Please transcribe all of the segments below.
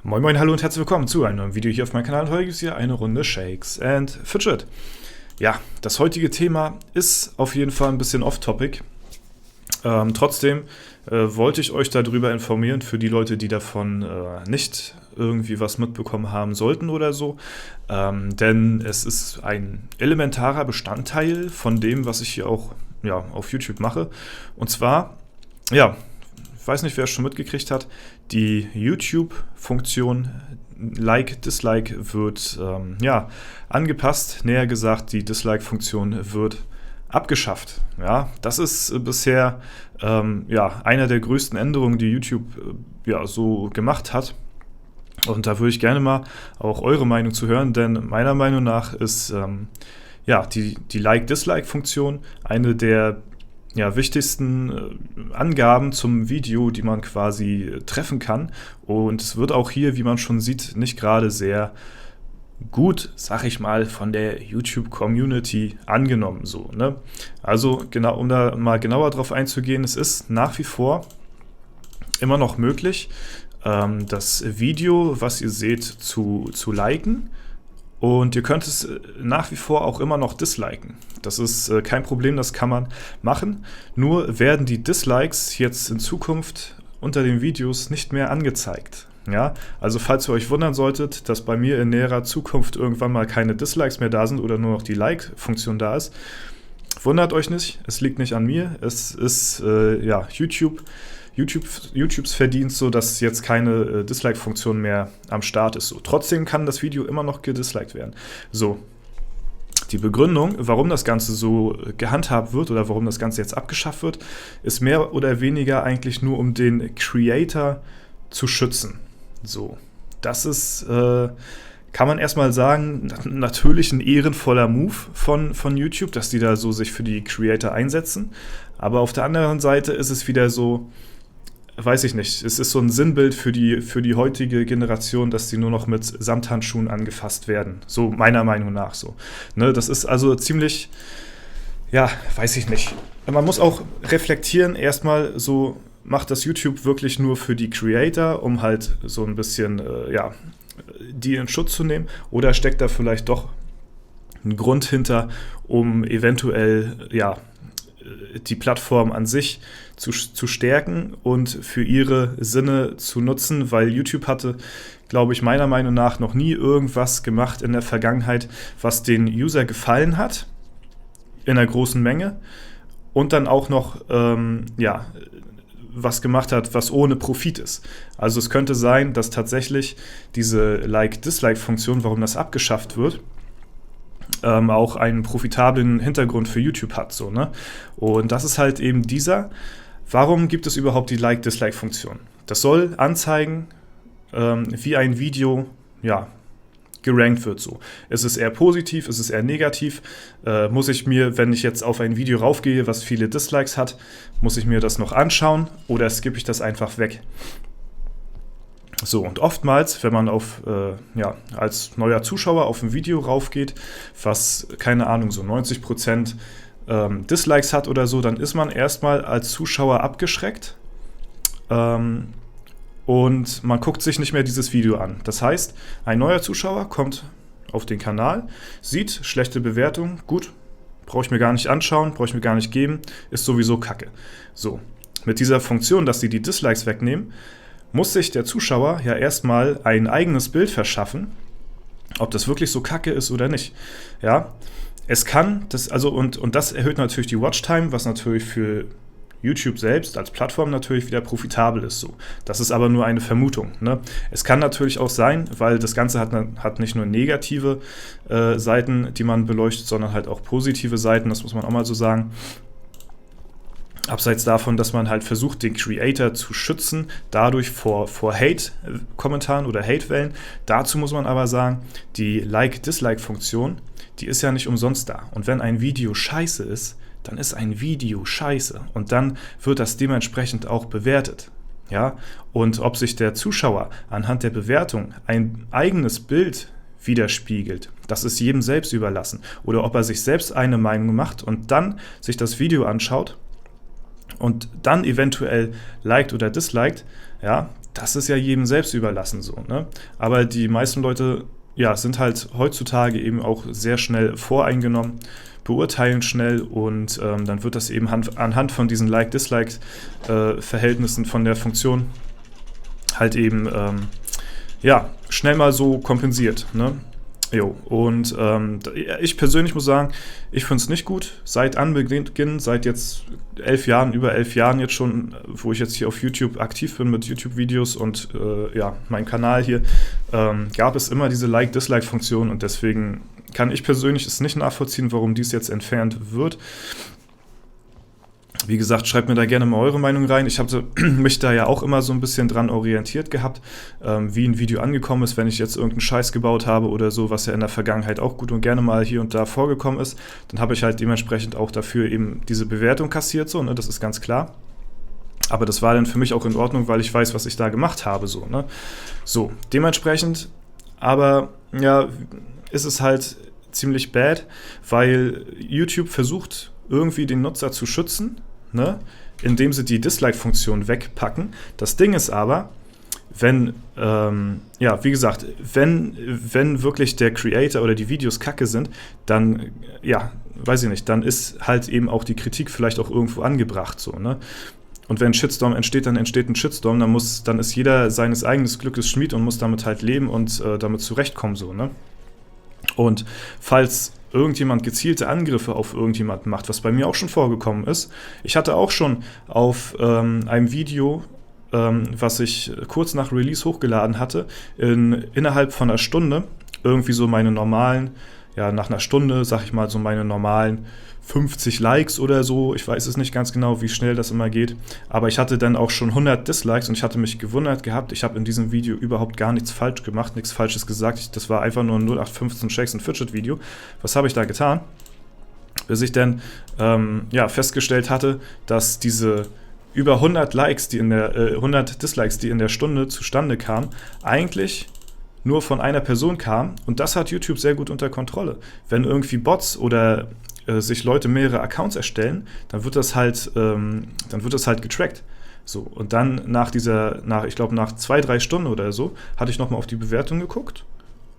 Moin Moin, hallo und herzlich willkommen zu einem neuen Video hier auf meinem Kanal. Heute gibt es hier eine Runde Shakes and Fidget. Ja, das heutige Thema ist auf jeden Fall ein bisschen off-topic. Trotzdem wollte ich euch darüber informieren, für die Leute, die davon nicht irgendwie was mitbekommen haben sollten oder so. Denn es ist ein elementarer Bestandteil von dem, was ich hier auch auf YouTube mache. Und zwar, ja, ich weiß nicht, wer es schon mitgekriegt hat, die YouTube-Funktion Like, Dislike wird angepasst. Näher gesagt, die Dislike-Funktion wird abgeschafft. Ja, das ist bisher einer der größten Änderungen, die YouTube so gemacht hat. Und da würde ich gerne mal auch eure Meinung zu hören, denn meiner Meinung nach ist die Like-Dislike-Funktion eine der wichtigsten Angaben zum Video, die man quasi treffen kann. Und es wird auch hier, wie man schon sieht, nicht gerade sehr gut, sag ich mal, von der YouTube-Community angenommen. So, ne? Also, genau, um da mal genauer drauf einzugehen, es ist nach wie vor immer noch möglich, das Video, was ihr seht, zu liken. Und ihr könnt es nach wie vor auch immer noch disliken. Das ist kein Problem, das kann man machen. Nur werden die Dislikes jetzt in Zukunft unter den Videos nicht mehr angezeigt. Ja? Also falls ihr euch wundern solltet, dass bei mir in näherer Zukunft irgendwann mal keine Dislikes mehr da sind oder nur noch die Like-Funktion da ist, wundert euch nicht, es liegt nicht an mir. Es ist YouTubes Verdienst, so dass jetzt keine Dislike-Funktion mehr am Start ist. So. Trotzdem kann das Video immer noch gedisliked werden. So, die Begründung, warum das Ganze so gehandhabt wird oder warum das Ganze jetzt abgeschafft wird, ist mehr oder weniger eigentlich nur, um den Creator zu schützen. So, das ist, kann man erstmal sagen, natürlich ein ehrenvoller Move von YouTube, dass die da so sich für die Creator einsetzen. Aber auf der anderen Seite ist es wieder so, weiß ich nicht, es ist so ein Sinnbild für die heutige Generation, dass die nur noch mit Samthandschuhen angefasst werden. So meiner Meinung nach so. Ne, das ist also ziemlich, weiß ich nicht. Man muss auch reflektieren, erstmal so, macht das YouTube wirklich nur für die Creator, um halt so ein bisschen, die in Schutz zu nehmen? Oder steckt da vielleicht doch ein Grund hinter, um eventuell, die Plattform an sich zu stärken und für ihre Sinne zu nutzen, weil YouTube hatte, glaube ich, meiner Meinung nach noch nie irgendwas gemacht in der Vergangenheit, was den User gefallen hat, in einer großen Menge, und dann auch noch, was gemacht hat, was ohne Profit ist. Also es könnte sein, dass tatsächlich diese Like-Dislike-Funktion, warum das abgeschafft wird, auch einen profitablen Hintergrund für YouTube hat. So, ne? Und das ist halt eben warum gibt es überhaupt die Like-Dislike-Funktion? Das soll anzeigen, wie ein Video gerankt wird. So. Ist es eher positiv, ist es eher negativ? Muss ich mir, wenn ich jetzt auf ein Video raufgehe, was viele Dislikes hat, muss ich mir das noch anschauen oder skippe ich das einfach weg? So, und oftmals, wenn man als neuer Zuschauer auf ein Video raufgeht, was, keine Ahnung, so 90% Dislikes hat oder so, dann ist man erstmal als Zuschauer abgeschreckt und man guckt sich nicht mehr dieses Video an. Das heißt, ein neuer Zuschauer kommt auf den Kanal, sieht schlechte Bewertung, gut, brauche ich mir gar nicht anschauen, brauche ich mir gar nicht geben, ist sowieso Kacke. So, mit dieser Funktion, dass sie die Dislikes wegnehmen, muss sich der Zuschauer ja erstmal ein eigenes Bild verschaffen, ob das wirklich so kacke ist oder nicht. Ja, es kann, und das erhöht natürlich die Watchtime, was natürlich für YouTube selbst als Plattform natürlich wieder profitabel ist. So. Das ist aber nur eine Vermutung. Ne? Es kann natürlich auch sein, weil das Ganze hat nicht nur negative Seiten, die man beleuchtet, sondern halt auch positive Seiten, das muss man auch mal so sagen. Abseits davon, dass man halt versucht, den Creator zu schützen, dadurch vor Hate-Kommentaren oder Hate-Wellen. Dazu muss man aber sagen, die Like-Dislike-Funktion, die ist ja nicht umsonst da. Und wenn ein Video scheiße ist, dann ist ein Video scheiße. Und dann wird das dementsprechend auch bewertet. Ja? Und ob sich der Zuschauer anhand der Bewertung ein eigenes Bild widerspiegelt. Das ist jedem selbst überlassen. Oder ob er sich selbst eine Meinung macht und dann sich das Video anschaut und dann eventuell liked oder disliked, ja, das ist ja jedem selbst überlassen so, ne? Aber die meisten Leute, ja, sind halt heutzutage eben auch sehr schnell voreingenommen, beurteilen schnell und dann wird das eben anhand von diesen Like-Dislike-Verhältnissen von der Funktion halt eben, ja, schnell mal so kompensiert, ne? Jo, und ich persönlich muss sagen, ich finde es nicht gut. Seit Anbeginn, seit jetzt 11 Jahren, über 11 Jahren jetzt schon, wo ich jetzt hier auf YouTube aktiv bin mit YouTube-Videos und ja, mein Kanal hier, gab es immer diese Like-Dislike-Funktion und deswegen kann ich persönlich es nicht nachvollziehen, warum dies jetzt entfernt wird. Wie gesagt, schreibt mir da gerne mal eure Meinung rein. Ich hatte mich da ja auch immer so ein bisschen dran orientiert gehabt, wie ein Video angekommen ist, wenn ich jetzt irgendeinen Scheiß gebaut habe oder so, was ja in der Vergangenheit auch gut und gerne mal hier und da vorgekommen ist. Dann habe ich halt dementsprechend auch dafür eben diese Bewertung kassiert, so, ne, das ist ganz klar. Aber das war dann für mich auch in Ordnung, weil ich weiß, was ich da gemacht habe, so, ne. So, dementsprechend, aber ja, ist es halt ziemlich bad, weil YouTube versucht, irgendwie den Nutzer zu schützen, ne, indem sie die Dislike-Funktion wegpacken. Das Ding ist aber, wenn, ja, wie gesagt, wenn wirklich der Creator oder die Videos kacke sind, dann, ja, weiß ich nicht, dann ist halt eben auch die Kritik vielleicht auch irgendwo angebracht, so, ne. Und wenn ein Shitstorm entsteht, dann entsteht ein Shitstorm, dann ist jeder seines eigenen Glückes Schmied und muss damit halt leben und damit zurechtkommen, so, ne. Und falls irgendjemand gezielte Angriffe auf irgendjemanden macht, was bei mir auch schon vorgekommen ist. Ich hatte auch schon auf einem Video, was ich kurz nach Release hochgeladen hatte, innerhalb von einer Stunde irgendwie so meine normalen, ja, nach einer Stunde, sag ich mal, so meine normalen 50 Likes oder so. Ich weiß es nicht ganz genau, wie schnell das immer geht. Aber ich hatte dann auch schon 100 Dislikes und ich hatte mich gewundert gehabt. Ich habe in diesem Video überhaupt gar nichts falsch gemacht, nichts Falsches gesagt. Das war einfach nur ein 0815 Shakes and Fidget Video. Was habe ich da getan? Bis ich dann ja, festgestellt hatte, dass diese über 100 Likes, 100 Dislikes, die in der Stunde zustande kamen, eigentlich nur von einer Person kamen. Und das hat YouTube sehr gut unter Kontrolle. Wenn irgendwie Bots oder sich Leute mehrere Accounts erstellen, dann wird das halt getrackt. So, und dann ich glaube nach 2-3 Stunden oder so, hatte ich nochmal auf die Bewertung geguckt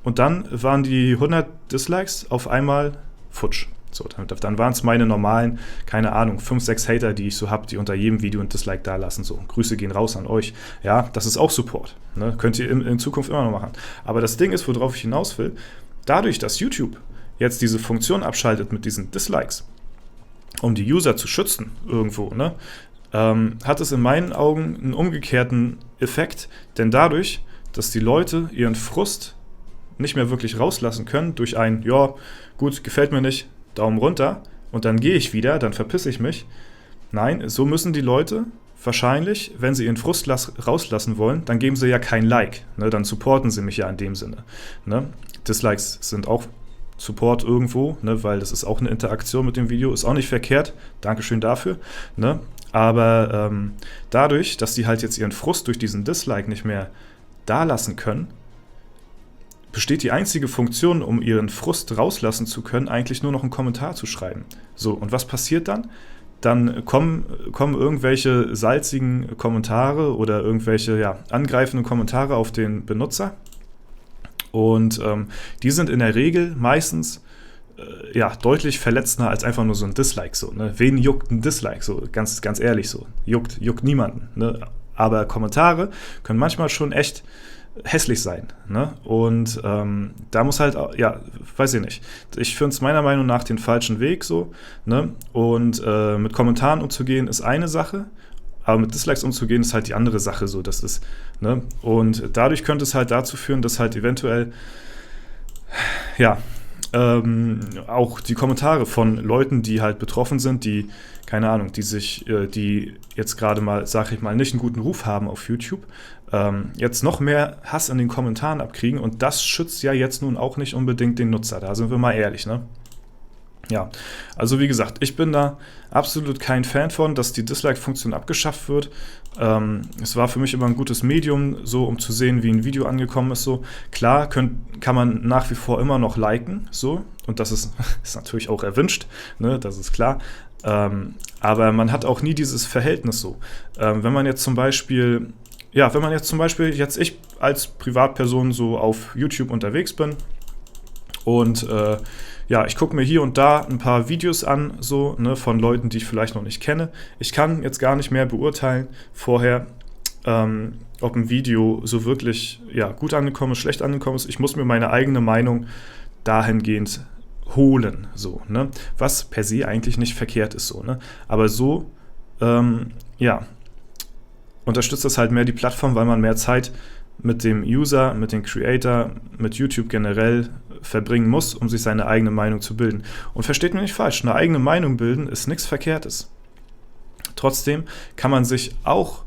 und dann waren die 100 Dislikes auf einmal futsch. So, dann waren es meine normalen, keine Ahnung, 5-6 Hater, die ich so habe, die unter jedem Video ein Dislike da lassen. So, Grüße gehen raus an euch. Ja, das ist auch Support. Ne? Könnt ihr in Zukunft immer noch machen. Aber das Ding ist, worauf ich hinaus will, dadurch, dass YouTube jetzt diese Funktion abschaltet mit diesen Dislikes, um die User zu schützen irgendwo, ne, hat es in meinen Augen einen umgekehrten Effekt, denn dadurch, dass die Leute ihren Frust nicht mehr wirklich rauslassen können durch ein, ja, gut, gefällt mir nicht, Daumen runter und dann gehe ich wieder, dann verpisse ich mich. Nein, so müssen die Leute wahrscheinlich, wenn sie ihren Frust rauslassen wollen, dann geben sie ja kein Like, ne, dann supporten sie mich ja in dem Sinne. Ne. Dislikes sind auch Support irgendwo, ne, weil das ist auch eine Interaktion mit dem Video, ist auch nicht verkehrt, Dankeschön dafür, ne, aber dadurch, dass die halt jetzt ihren Frust durch diesen Dislike nicht mehr da lassen können, besteht die einzige Funktion, um ihren Frust rauslassen zu können, eigentlich nur noch einen Kommentar zu schreiben. So, und was passiert dann? Dann kommen irgendwelche salzigen Kommentare oder irgendwelche, ja, angreifenden Kommentare auf den Benutzer. Und die sind in der Regel meistens ja, deutlich verletzender als einfach nur so ein Dislike. So, ne? Wen juckt ein Dislike? So, ganz, ganz ehrlich, so. Juckt niemanden. Ne? Aber Kommentare können manchmal schon echt hässlich sein. Ne? Und da muss halt, ja, weiß ich nicht. Ich finde es meiner Meinung nach den falschen Weg so. Ne? Und mit Kommentaren umzugehen ist eine Sache. Aber mit Dislikes umzugehen ist halt die andere Sache so, das ist, ne? Und dadurch könnte es halt dazu führen, dass halt eventuell, ja, auch die Kommentare von Leuten, die halt betroffen sind, die, keine Ahnung, die jetzt gerade mal, sag ich mal, nicht einen guten Ruf haben auf YouTube, jetzt noch mehr Hass in den Kommentaren abkriegen und das schützt ja jetzt nun auch nicht unbedingt den Nutzer, da sind wir mal ehrlich, ne? Ja, also wie gesagt, ich bin da absolut kein Fan von, dass die Dislike-Funktion abgeschafft wird. Es war für mich immer ein gutes Medium, so um zu sehen, wie ein Video angekommen ist. So klar kann man nach wie vor immer noch liken, so, und das ist natürlich auch erwünscht, ne, das ist klar. Aber man hat auch nie dieses Verhältnis so. Wenn man jetzt zum Beispiel, jetzt ich als Privatperson so auf YouTube unterwegs bin und ja, ich gucke mir hier und da ein paar Videos an, so, ne, von Leuten, die ich vielleicht noch nicht kenne. Ich kann jetzt gar nicht mehr beurteilen vorher, ob ein Video so wirklich gut angekommen ist, schlecht angekommen ist. Ich muss mir meine eigene Meinung dahingehend holen, so, ne, was per se eigentlich nicht verkehrt ist, so, ne, aber so, unterstützt das halt mehr die Plattform, weil man mehr Zeit mit dem User, mit dem Creator, mit YouTube generell verbringen muss, um sich seine eigene Meinung zu bilden. Und versteht mich nicht falsch, eine eigene Meinung bilden ist nichts Verkehrtes. Trotzdem kann man sich auch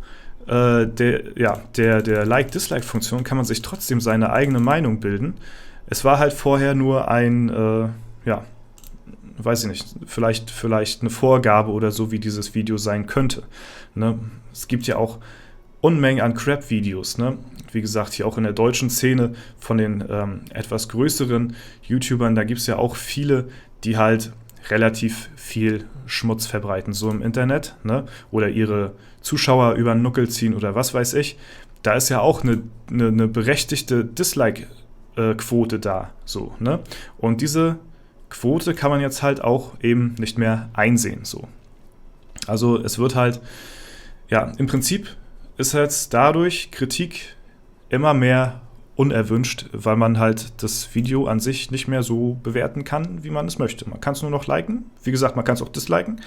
der Like-Dislike-Funktion kann man sich trotzdem seine eigene Meinung bilden. Es war halt vorher nur ein, weiß ich nicht, vielleicht eine Vorgabe oder so, wie dieses Video sein könnte. Ne? Es gibt ja auch Unmengen an Crap-Videos, ne? Wie gesagt, hier auch in der deutschen Szene von den etwas größeren YouTubern, da gibt es ja auch viele, die halt relativ viel Schmutz verbreiten, so im Internet, ne? Oder ihre Zuschauer über den Nuckel ziehen oder was weiß ich. Da ist ja auch eine berechtigte Dislike-Quote da, so, ne? Und diese Quote kann man jetzt halt auch eben nicht mehr einsehen, so. Also es wird halt, im Prinzip ist jetzt dadurch Kritik immer mehr unerwünscht, weil man halt das Video an sich nicht mehr so bewerten kann, wie man es möchte. Man kann es nur noch liken. Wie gesagt, man kann es auch disliken.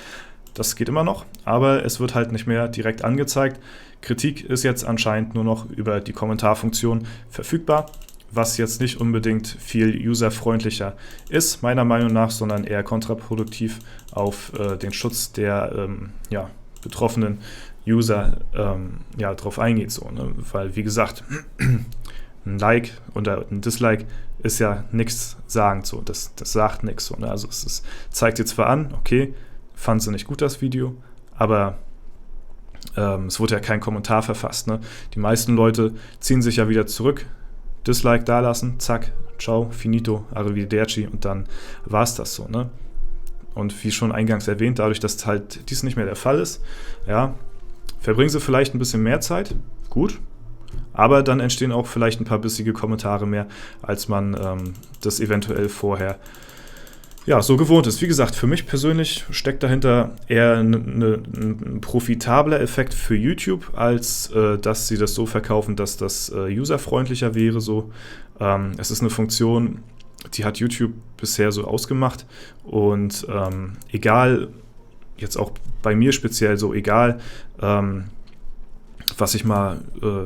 Das geht immer noch, aber es wird halt nicht mehr direkt angezeigt. Kritik ist jetzt anscheinend nur noch über die Kommentarfunktion verfügbar, was jetzt nicht unbedingt viel userfreundlicher ist, meiner Meinung nach, sondern eher kontraproduktiv auf den Schutz der betroffenen User drauf eingeht, so, ne? Weil, wie gesagt, ein Like oder ein Dislike ist ja nichts sagend, so, das sagt nichts, so, ne? Also es zeigt dir zwar an, okay, fand sie nicht gut, das Video, aber es wurde ja kein Kommentar verfasst, ne? Die meisten Leute ziehen sich ja wieder zurück, Dislike dalassen, zack, ciao, finito, arrivederci, und dann war es das so, ne? Und wie schon eingangs erwähnt, dadurch, dass halt dies nicht mehr der Fall ist, verbringen sie vielleicht ein bisschen mehr Zeit, gut, aber dann entstehen auch vielleicht ein paar bissige Kommentare mehr, als man das eventuell vorher so gewohnt ist. Wie gesagt, für mich persönlich steckt dahinter eher ein profitabler Effekt für YouTube, als dass sie das so verkaufen, dass das userfreundlicher wäre. So. Es ist eine Funktion, die hat YouTube bisher so ausgemacht, und egal, jetzt auch bei mir speziell so, egal, was ich mal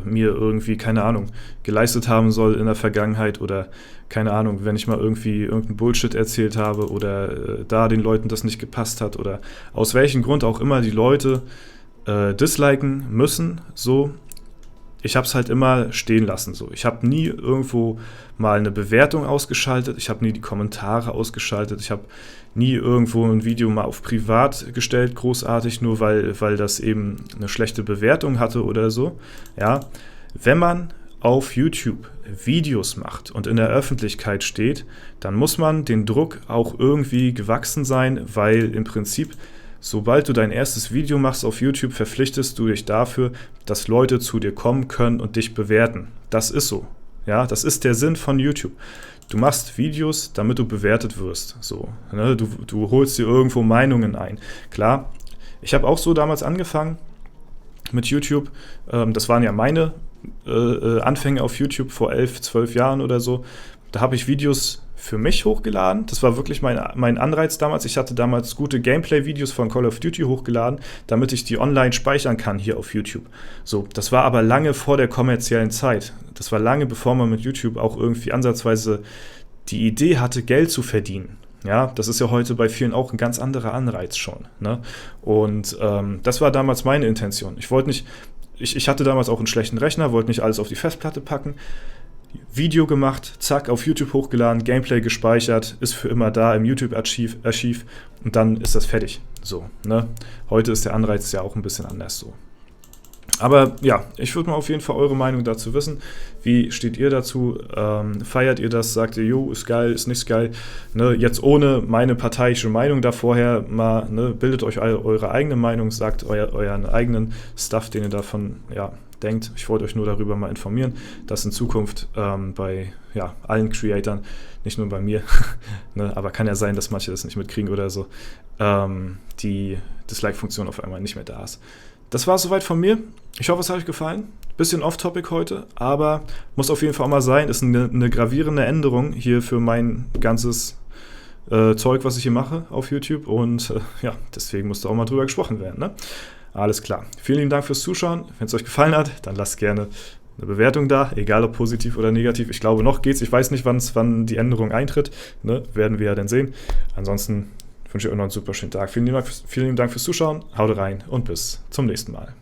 mir irgendwie, keine Ahnung, geleistet haben soll in der Vergangenheit, oder keine Ahnung, wenn ich mal irgendwie irgendeinen Bullshit erzählt habe oder da den Leuten das nicht gepasst hat oder aus welchem Grund auch immer die Leute disliken müssen, so, ich habe es halt immer stehen lassen, so. Ich habe nie irgendwo mal eine Bewertung ausgeschaltet, ich habe nie die Kommentare ausgeschaltet, ich habe nie irgendwo ein Video mal auf privat gestellt, großartig, nur weil das eben eine schlechte Bewertung hatte oder so. Ja, wenn man auf YouTube Videos macht und in der Öffentlichkeit steht, dann muss man den Druck auch irgendwie gewachsen sein, weil im Prinzip, sobald du dein erstes Video machst auf YouTube, verpflichtest du dich dafür, dass Leute zu dir kommen können und dich bewerten. Das ist so. Ja, das ist der Sinn von YouTube. Du machst Videos, damit du bewertet wirst. So, ne? Du holst dir irgendwo Meinungen ein. Klar, ich habe auch so damals angefangen mit YouTube. Das waren ja meine Anfänge auf YouTube vor 11, 12 Jahren oder so. Da habe ich Videos für mich hochgeladen. Das war wirklich mein Anreiz damals. Ich hatte damals gute Gameplay-Videos von Call of Duty hochgeladen, damit ich die online speichern kann hier auf YouTube. So, das war aber lange vor der kommerziellen Zeit. Das war lange, bevor man mit YouTube auch irgendwie ansatzweise die Idee hatte, Geld zu verdienen. Ja, das ist ja heute bei vielen auch ein ganz anderer Anreiz schon, ne? Und das war damals meine Intention. Ich wollte nicht, ich hatte damals auch einen schlechten Rechner, wollte nicht alles auf die Festplatte packen. Video gemacht, zack, auf YouTube hochgeladen, Gameplay gespeichert, ist für immer da im YouTube-Archiv und dann ist das fertig. So, ne? Heute ist der Anreiz ja auch ein bisschen anders so. Aber ja, ich würde mal auf jeden Fall eure Meinung dazu wissen. Wie steht ihr dazu? Feiert ihr das? Sagt ihr, jo, ist geil, ist nicht geil? Ne, jetzt ohne meine parteiische Meinung da vorher mal, ne, bildet euch eure eigene Meinung, sagt euren eigenen Stuff, den ihr davon, ja, denkt. Ich wollte euch nur darüber mal informieren, dass in Zukunft bei allen Creatoren, nicht nur bei mir, ne, aber kann ja sein, dass manche das nicht mitkriegen oder so, die Dislike-Funktion auf einmal nicht mehr da ist. Das war es soweit von mir. Ich hoffe, es hat euch gefallen. Bisschen off-topic heute, aber muss auf jeden Fall auch mal sein. Ist eine gravierende Änderung hier für mein ganzes Zeug, was ich hier mache auf YouTube. Und deswegen muss da auch mal drüber gesprochen werden. Ne? Alles klar. Vielen lieben Dank fürs Zuschauen. Wenn es euch gefallen hat, dann lasst gerne eine Bewertung da, egal ob positiv oder negativ. Ich glaube, noch geht's. Ich weiß nicht, wann die Änderung eintritt. Ne? Werden wir ja dann sehen. Ansonsten wünsche ich euch noch einen super schönen Tag. Vielen lieben Dank fürs Zuschauen. Haut rein und bis zum nächsten Mal.